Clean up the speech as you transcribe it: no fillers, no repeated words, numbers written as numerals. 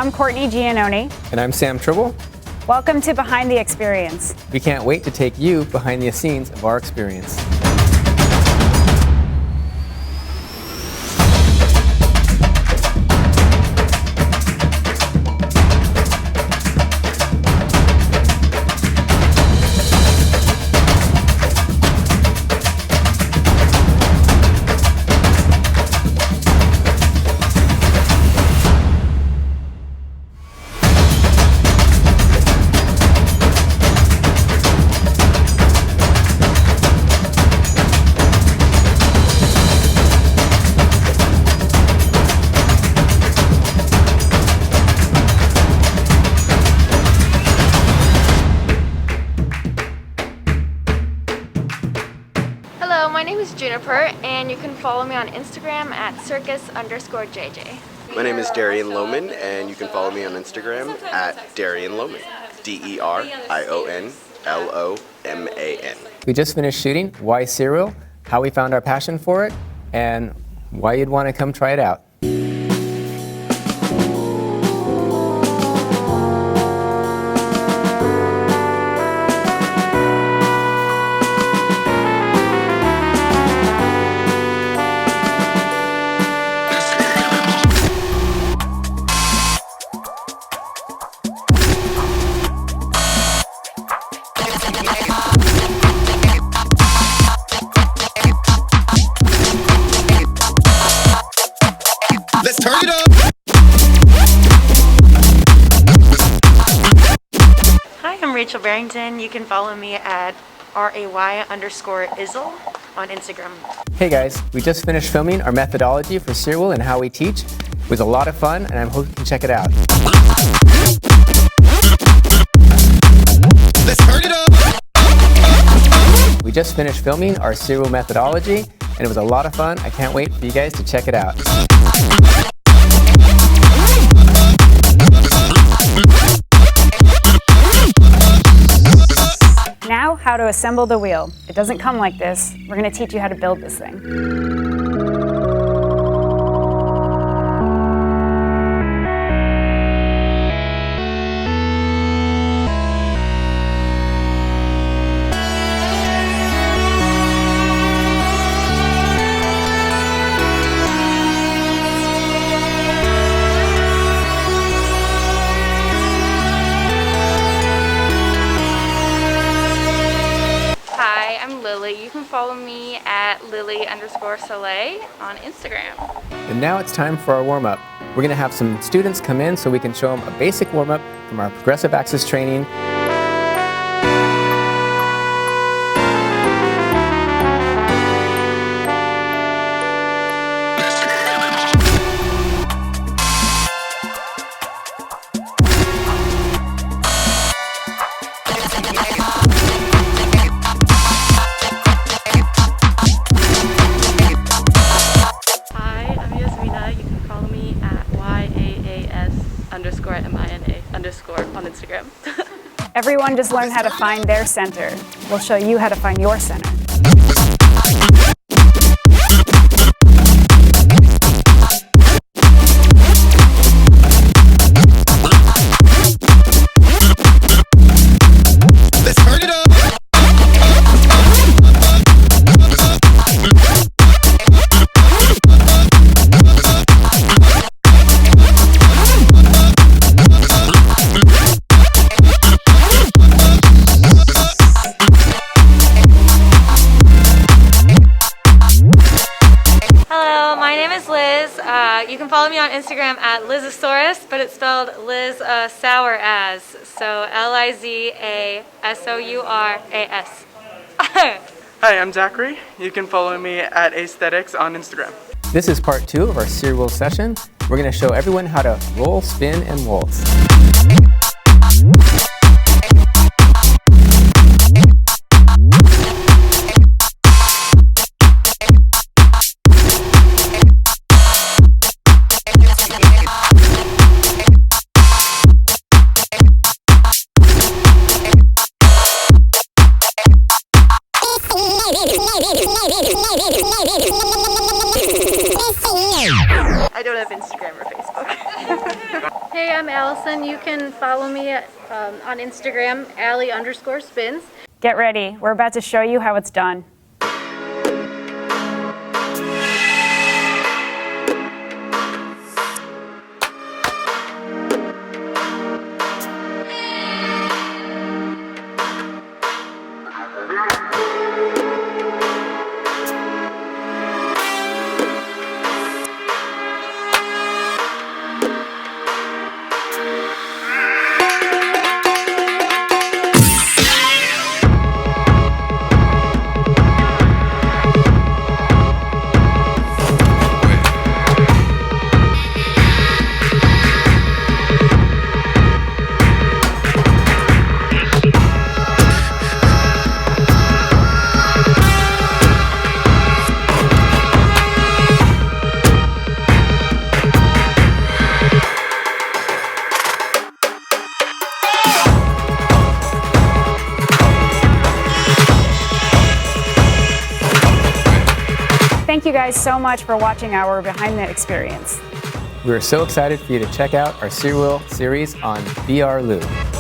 I'm Courtney Giannone. And I'm Sam Tribble. Welcome to Behind the Experience. We can't wait to take you behind the scenes of our experience. My name is Juniper, and you can follow me on Instagram at circus_JJ. My name is Darian Lohman, and you can follow me on Instagram at Darian Lohman. DERIONLOMAN. We just finished shooting Why Cyr Wheel, how we found our passion for it, and why you'd want to come try it out. Rachel Barrington. You can follow me at RAY_Izzle on Instagram. Hey guys, we just finished filming our methodology for Cyr Wheel and how we teach. It was a lot of fun, and I hope you can check it out. Let's turn it up! We just finished filming our Cyr Wheel methodology, and it was a lot of fun. I can't wait for you guys to check it out. Now, how to assemble the wheel. It doesn't come like this. We're going to teach you how to build this thing. You can follow me at Lily_Soleil on Instagram. And now it's time for our warm-up. We're going to have some students come in so we can show them a basic warm-up from our progressive axis training. _MINA_ on Instagram. Everyone just learned how to find their center. We'll show you how to find your center. You can follow me on Instagram at Lizosaurus, but it's spelled Liz Sour as, so LIZASOURAS. Hi, I'm Zachary. You can follow me at Aesthetics on Instagram. This is part 2 of our Cyr Wheel session. We're going to show everyone how to roll, spin, and waltz. I don't have Instagram or Facebook. Hey, I'm Allison. You can follow me on Instagram, Allie_spins. Get ready. We're about to show you how it's done. Thank you guys so much for watching our Behind the Experience. We are so excited for you to check out our Cyr Wheel series on VRLU.